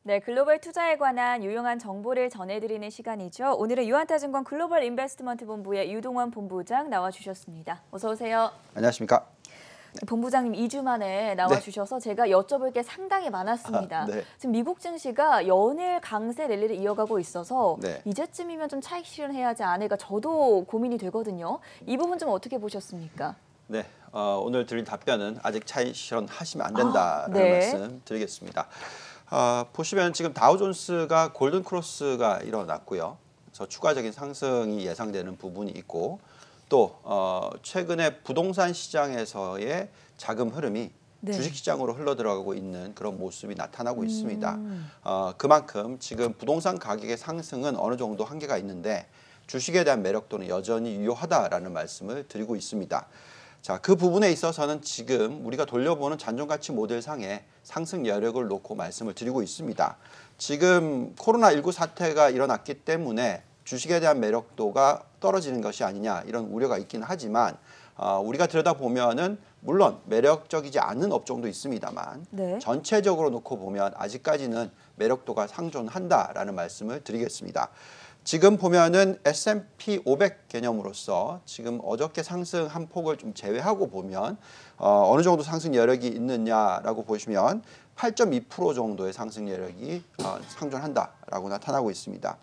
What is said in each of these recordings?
네, 글로벌 투자에 관한 유용한 정보를 전해드리는 시간이죠. 오늘은 유한타증권 글로벌 인베스트먼트 본부의 유동원 본부장 나와주셨습니다. 어서 오세요. 안녕하십니까? 본부장님 2주 만에 나와주셔서 제가 여쭤볼 게 상당히 많았습니다. 네. 지금 미국 증시가 연일 강세 랠리를 이어가고 있어서 네. 이제쯤이면 좀 차익 실현해야 하지 않을까 저도 고민이 되거든요. 이 부분 좀 어떻게 보셨습니까? 네, 오늘 드린 답변은 아직 차익 실현하시면 안 된다라는 네. 말씀 드리겠습니다. 보시면 지금 다우존스가 골든 크로스가 일어났고요. 그래서 추가적인 상승이 예상되는 부분이 있고 또 최근에 부동산 시장에서의 자금 흐름이 네. 주식시장으로 흘러들어가고 있는 그런 모습이 나타나고 있습니다. 그만큼 지금 부동산 가격의 상승은 어느 정도 한계가 있는데 주식에 대한 매력도는 여전히 유효하다라는 말씀을 드리고 있습니다. 자, 그 부분에 있어서는 지금 우리가 돌려보는 잔존가치 모델상의 상승 여력을 놓고 말씀을 드리고 있습니다. 지금 코로나19 사태가 일어났기 때문에 주식에 대한 매력도가 떨어지는 것이 아니냐 이런 우려가 있긴 하지만 우리가 들여다보면은 물론 매력적이지 않은 업종도 있습니다만 네. 전체적으로 놓고 보면 아직까지는 매력도가 상존한다라는 말씀을 드리겠습니다. 지금 보면은 S&P 500 개념으로서 지금 어저께 상승한 폭을 좀 제외하고 보면 어느 정도 상승 여력이 있느냐라고 보시면 8.2% 정도의 상승 여력이 상존한다라고 나타나고 있습니다.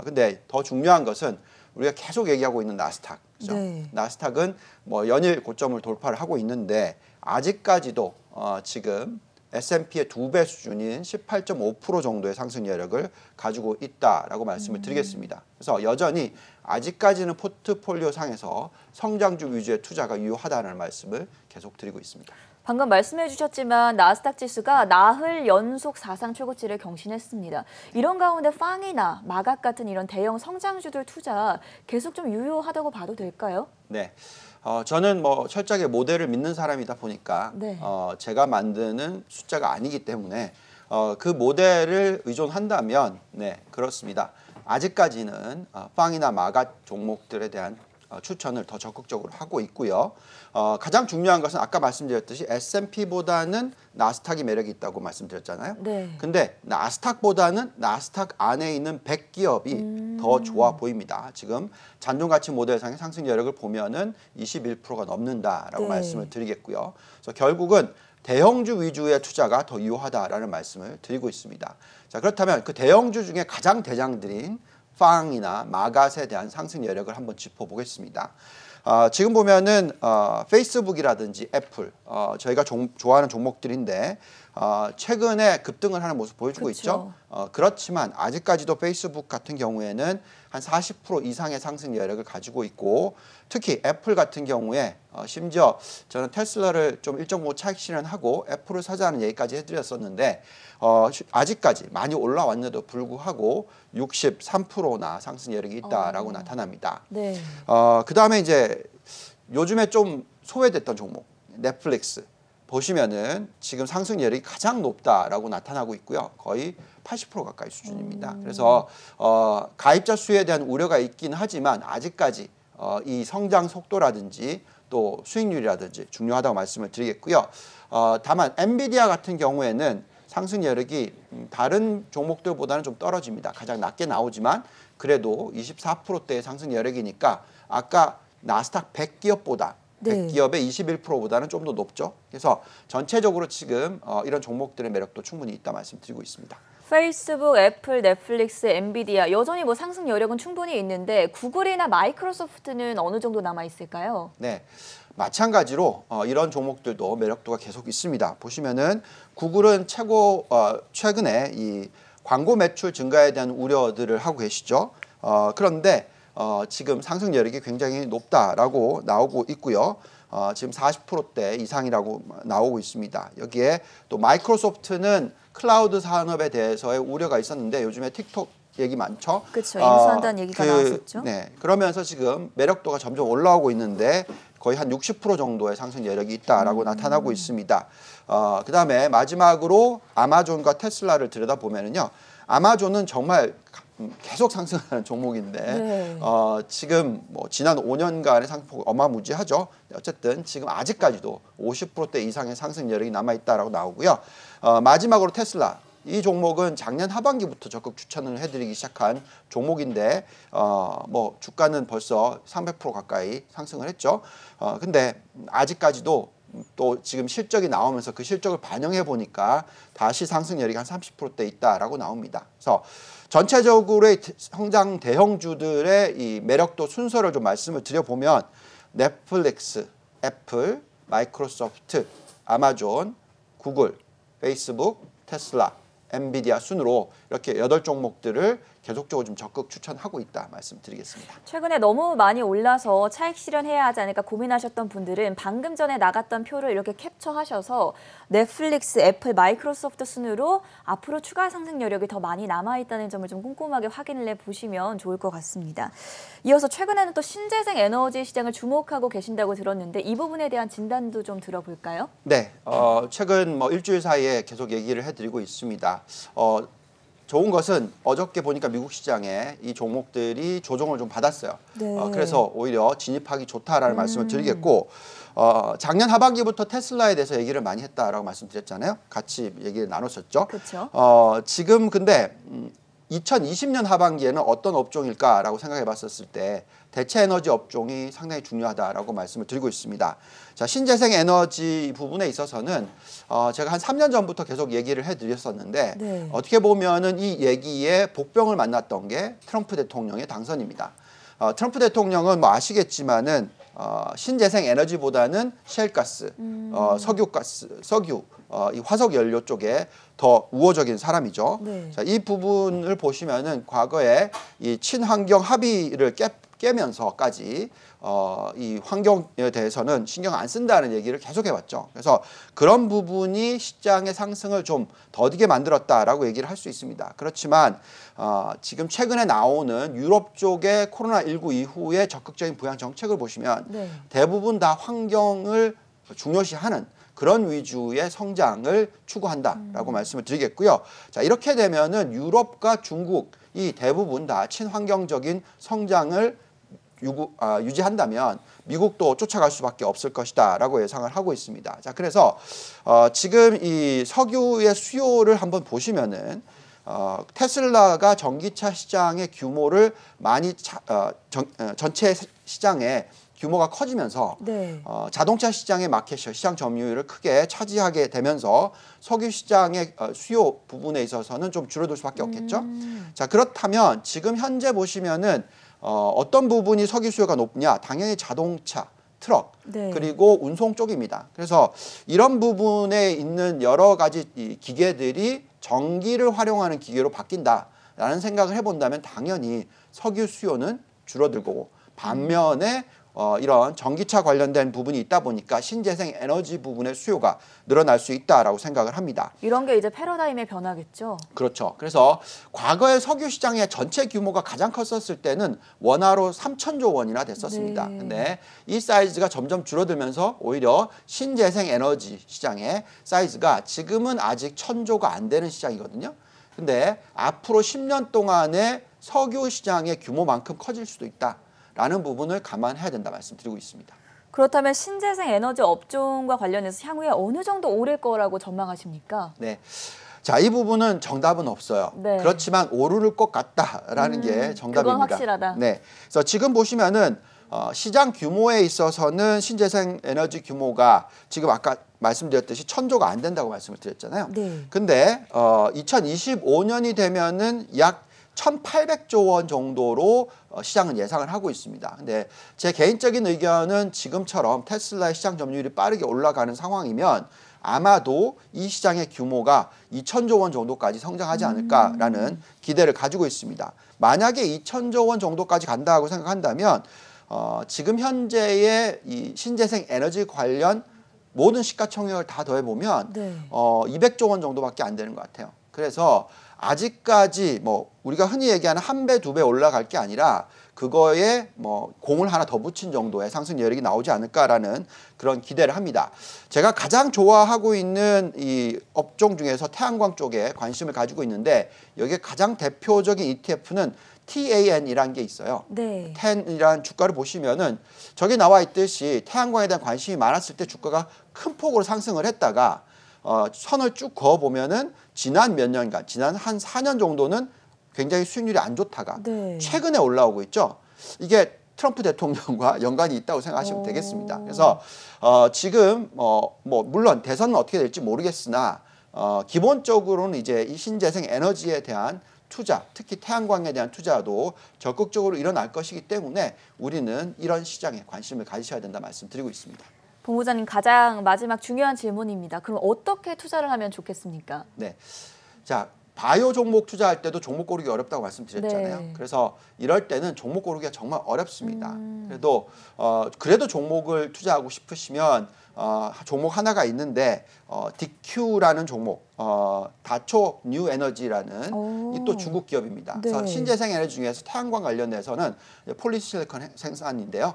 근데 더 중요한 것은 우리가 계속 얘기하고 있는 나스닥. 그죠? 네. 나스닥은 뭐 연일 고점을 돌파를 하고 있는데 아직까지도 지금 S&P의 2배 수준인 18.5% 정도의 상승 여력을 가지고 있다라고 말씀을 드리겠습니다. 그래서 여전히 아직까지는 포트폴리오 상에서 성장주 위주의 투자가 유효하다는 말씀을 계속 드리고 있습니다. 방금 말씀해 주셨지만 나스닥 지수가 나흘 연속 사상 최고치를 경신했습니다. 이런 가운데 팡이나 마각 같은 이런 대형 성장주들 투자 계속 좀 유효하다고 봐도 될까요? 네. 저는 뭐 철저하게 모델을 믿는 사람이다 보니까 네. 제가 만드는 숫자가 아니기 때문에 그 모델을 의존한다면 네, 그렇습니다. 아직까지는 팡이나 마각 종목들에 대한 추천을 더 적극적으로 하고 있고요. 가장 중요한 것은 아까 말씀드렸듯이 S&P보다는 나스닥이 매력이 있다고 말씀드렸잖아요. 네. 근데 나스닥보다는 나스닥 안에 있는 100기업이 더 좋아 보입니다. 지금 잔존가치 모델상의 상승 여력을 보면은 21%가 넘는다라고 네. 말씀을 드리겠고요. 그래서 결국은 대형주 위주의 투자가 더 유효하다라는 말씀을 드리고 있습니다. 자, 그렇다면 그 대형주 중에 가장 대장들인 팡이나 마갓에 대한 상승 여력을 한번 짚어보겠습니다. 지금 보면은 페이스북이라든지 애플 저희가 좋아하는 종목들인데 최근에 급등을 하는 모습 보여주고 그쵸. 있죠. 그렇지만 아직까지도 페이스북 같은 경우에는 한 40% 이상의 상승 여력을 가지고 있고 특히 애플 같은 경우에 심지어 저는 테슬라를 좀 일정 부분 차익 실현하고 애플을 사자는 얘기까지 해드렸었는데 아직까지 많이 올라왔는데도 불구하고 63%나 상승 여력이 있다라고 나타납니다. 네. 그다음에 이제 요즘에 좀 소외됐던 종목 넷플릭스 보시면은 지금 상승 여력이 가장 높다라고 나타나고 있고요. 거의 80% 가까이 수준입니다. 그래서 가입자 수에 대한 우려가 있긴 하지만 아직까지 이 성장 속도라든지 또 수익률이라든지 중요하다고 말씀을 드리겠고요. 다만 엔비디아 같은 경우에는 상승 여력이 다른 종목들보다는 좀 떨어집니다. 가장 낮게 나오지만 그래도 24%대의 상승 여력이니까 아까 나스닥 100기업보다 네. 100기업의 21%보다는 좀 더 높죠. 그래서 전체적으로 지금 이런 종목들의 매력도 충분히 있다 말씀드리고 있습니다. 페이스북, 애플, 넷플릭스, 엔비디아 여전히 뭐 상승 여력은 충분히 있는데 구글이나 마이크로소프트는 어느 정도 남아 있을까요? 네, 마찬가지로 이런 종목들도 매력도가 계속 있습니다. 보시면은 구글은 최근에 이 광고 매출 증가에 대한 우려들을 하고 계시죠. 그런데 지금 상승 여력이 굉장히 높다라고 나오고 있고요. 지금 40%대 이상이라고 나오고 있습니다. 여기에 또 마이크로소프트는 클라우드 산업에 대해서의 우려가 있었는데 요즘에 틱톡 얘기 많죠. 그렇죠. 인수한다는 얘기가 나왔었죠. 네, 그러면서 지금 매력도가 점점 올라오고 있는데 거의 한 60% 정도의 상승 여력이 있다라고 나타나고 있습니다. 그다음에 마지막으로 아마존과 테슬라를 들여다보면은요. 아마존은 정말 계속 상승하는 종목인데 네. 지금 뭐 지난 5년간의 상승폭이 어마무지하죠. 어쨌든 지금 아직까지도 50%대 이상의 상승 여력이 남아 있다라고 나오고요. 마지막으로 테슬라 이 종목은 작년 하반기부터 적극 추천을 해드리기 시작한 종목인데 뭐 주가는 벌써 300% 가까이 상승을 했죠. 근데 아직까지도 또 지금 실적이 나오면서 그 실적을 반영해 보니까 다시 상승 여력이 한 30%대 있다라고 나옵니다. 그래서 전체적으로의 성장 대형주들의 이 매력도 순서를 좀 말씀을 드려보면 넷플릭스, 애플, 마이크로소프트, 아마존, 구글, 페이스북, 테슬라, 엔비디아 순으로 이렇게 8종목들을 계속적으로 좀 적극 추천하고 있다 말씀드리겠습니다. 최근에 너무 많이 올라서 차익 실현해야 하지 않을까 고민하셨던 분들은 방금 전에 나갔던 표를 이렇게 캡처하셔서 넷플릭스, 애플, 마이크로소프트 순으로 앞으로 추가 상승 여력이 더 많이 남아있다는 점을 좀 꼼꼼하게 확인을 해보시면 좋을 것 같습니다. 이어서 최근에는 또 신재생 에너지 시장을 주목하고 계신다고 들었는데 이 부분에 대한 진단도 좀 들어볼까요? 네, 최근 뭐 일주일 사이에 계속 얘기를 해드리고 있습니다. 좋은 것은 어저께 보니까 미국 시장에 이 종목들이 조정을 좀 받았어요. 네. 그래서 오히려 진입하기 좋다라는 말씀을 드리겠고 작년 하반기부터 테슬라에 대해서 얘기를 많이 했다라고 말씀드렸잖아요. 같이 얘기를 나눴었죠. 그렇죠. 지금 근데 2020년 하반기에는 어떤 업종일까라고 생각해 봤었을 때 대체 에너지 업종이 상당히 중요하다라고 말씀을 드리고 있습니다. 자, 신재생 에너지 부분에 있어서는 제가 한 3년 전부터 계속 얘기를 해드렸었는데 네. 어떻게 보면은 이 얘기에 복병을 만났던 게 트럼프 대통령의 당선입니다. 트럼프 대통령은 뭐 아시겠지만은 신재생 에너지보다는 셰일가스, 석유, 이 화석 연료 쪽에 더 우호적인 사람이죠. 네. 자, 이 부분을 보시면은 과거에 이 친환경 합의를 깨면서까지 이 환경에 대해서는 신경 안 쓴다는 얘기를 계속 해왔죠. 그래서 그런 부분이 시장의 상승을 좀 더디게 만들었다라고 얘기를 할 수 있습니다. 그렇지만 지금 최근에 나오는 유럽 쪽의 코로나19 이후의 적극적인 부양 정책을 보시면 네. 대부분 다 환경을 중요시하는 그런 위주의 성장을 추구한다라고 말씀을 드리겠고요. 자, 이렇게 되면은 유럽과 중국이 대부분 다 친환경적인 성장을 유지한다면 미국도 쫓아갈 수밖에 없을 것이다라고 예상을 하고 있습니다. 자, 그래서 지금 이 석유의 수요를 한번 보시면은 테슬라가 전기차 시장의 규모를 많이 전체 시장의 규모가 커지면서 네. 자동차 시장의 마켓셔, 시장 점유율을 크게 차지하게 되면서 석유 시장의 수요 부분에 있어서는 좀 줄어들 수밖에 없겠죠. 자, 그렇다면 지금 현재 보시면은 어떤 부분이 석유 수요가 높냐? 당연히 자동차, 트럭, 네. 그리고 운송 쪽입니다. 그래서 이런 부분에 있는 여러 가지 이 기계들이 전기를 활용하는 기계로 바뀐다라는 생각을 해본다면 당연히 석유 수요는 줄어들 거고 반면에 이런 전기차 관련된 부분이 있다 보니까 신재생 에너지 부분의 수요가 늘어날 수 있다라고 생각을 합니다. 이런 게 이제 패러다임의 변화겠죠. 그렇죠. 그래서 과거에 석유 시장의 전체 규모가 가장 컸었을 때는 원화로 3천조 원이나 됐었습니다. 네. 근데 이 사이즈가 점점 줄어들면서 오히려 신재생 에너지 시장의 사이즈가 지금은 아직 1,000조가 안 되는 시장이거든요. 근데 앞으로 10년 동안에 석유 시장의 규모만큼 커질 수도 있다라는 부분을 감안해야 된다 말씀드리고 있습니다. 그렇다면 신재생 에너지 업종과 관련해서 향후에 어느 정도 오를 거라고 전망하십니까? 네. 자, 이 부분은 정답은 없어요. 네. 그렇지만 오를 것 같다라는 게 정답입니다. 그건 확실하다. 네. 그래서 지금 보시면은 시장 규모에 있어서는 신재생 에너지 규모가 지금 아까 말씀드렸듯이 1,000조가 안 된다고 말씀을 드렸잖아요. 네. 근데 2025년이 되면은 약 1,800조 원 정도로 시장은 예상을 하고 있습니다. 근데 제 개인적인 의견은 지금처럼 테슬라의 시장 점유율이 빠르게 올라가는 상황이면 아마도 이 시장의 규모가 2,000조 원 정도까지 성장하지 않을까라는 기대를 가지고 있습니다. 만약에 2,000조 원 정도까지 간다고 생각한다면 지금 현재의 이 신재생 에너지 관련 모든 시가총액을 다 더해보면 네. 200조 원 정도밖에 안 되는 것 같아요. 그래서 아직까지 뭐 우리가 흔히 얘기하는 1배, 2배 올라갈 게 아니라 그거에 뭐 공을 하나 더 붙인 정도의 상승 여력이 나오지 않을까라는 그런 기대를 합니다. 제가 가장 좋아하고 있는 이 업종 중에서 태양광 쪽에 관심을 가지고 있는데 여기에 가장 대표적인 ETF는 TAN이라는 게 있어요. 네. TAN이라는 주가를 보시면은 저기 나와 있듯이 태양광에 대한 관심이 많았을 때 주가가 큰 폭으로 상승을 했다가 선을 쭉 그어 보면은 지난 몇 년간, 지난 한 4년 정도는 굉장히 수익률이 안 좋다가 네. 최근에 올라오고 있죠. 이게 트럼프 대통령과 연관이 있다고 생각하시면 되겠습니다. 그래서 지금 뭐 물론 대선은 어떻게 될지 모르겠으나 기본적으로는 이제 이 신재생 에너지에 대한 투자, 특히 태양광에 대한 투자도 적극적으로 일어날 것이기 때문에 우리는 이런 시장에 관심을 가지셔야 된다 말씀드리고 있습니다. 본부장님, 가장 마지막 중요한 질문입니다. 그럼 어떻게 투자를 하면 좋겠습니까? 네. 자, 바이오 종목 투자할 때도 종목 고르기 어렵다고 말씀드렸잖아요. 네. 그래서 이럴 때는 종목 고르기가 정말 어렵습니다. 그래도 종목을 투자하고 싶으시면 종목 하나가 있는데 DQ라는 종목, 다초 뉴 에너지라는 이 또 중국 기업입니다. 네. 그래서 신재생 에너지 중에서 태양광 관련해서는 폴리실리콘 생산인데요.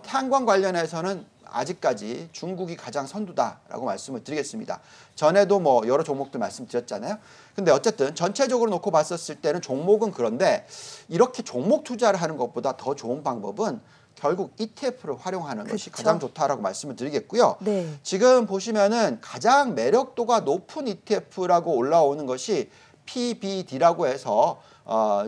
태양광 관련해서는 아직까지 중국이 가장 선두다라고 말씀을 드리겠습니다. 전에도 뭐 여러 종목들 말씀드렸잖아요. 근데 어쨌든 전체적으로 놓고 봤었을 때는 종목은 그런데 이렇게 종목 투자를 하는 것보다 더 좋은 방법은 결국 ETF를 활용하는 것이 그쵸. 가장 좋다라고 말씀을 드리겠고요. 네. 지금 보시면은 가장 매력도가 높은 ETF라고 올라오는 것이 PBD라고 해서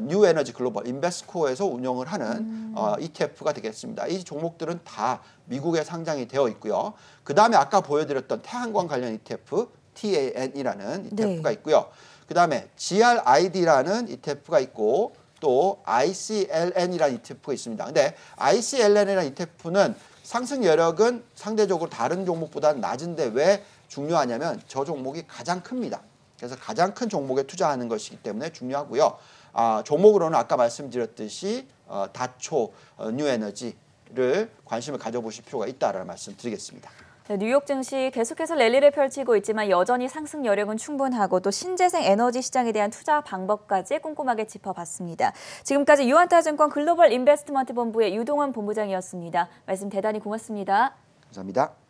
뉴 에너지 글로벌 인베스코에서 운영을 하는 ETF가 되겠습니다. 이 종목들은 다 미국에 상장이 되어 있고요. 그다음에 아까 보여드렸던 태양광 관련 ETF TAN이라는 ETF가 있고요. 그다음에 GRID라는 ETF가 있고 또 ICLN이라는 ETF가 있습니다. 근데 ICLN이라는 ETF는 상승 여력은 상대적으로 다른 종목보다는 낮은데 왜 중요하냐면 저 종목이 가장 큽니다. 그래서 가장 큰 종목에 투자하는 것이기 때문에 중요하고요. 종목으로는 아까 말씀드렸듯이 다초 뉴에너지를 관심을 가져보실 필요가 있다라는 말씀 드리겠습니다. 네, 뉴욕 증시 계속해서 랠리를 펼치고 있지만 여전히 상승 여력은 충분하고 또 신재생 에너지 시장에 대한 투자 방법까지 꼼꼼하게 짚어봤습니다. 지금까지 유한타증권 글로벌 인베스트먼트 본부의 유동원 본부장이었습니다. 말씀 대단히 고맙습니다. 감사합니다.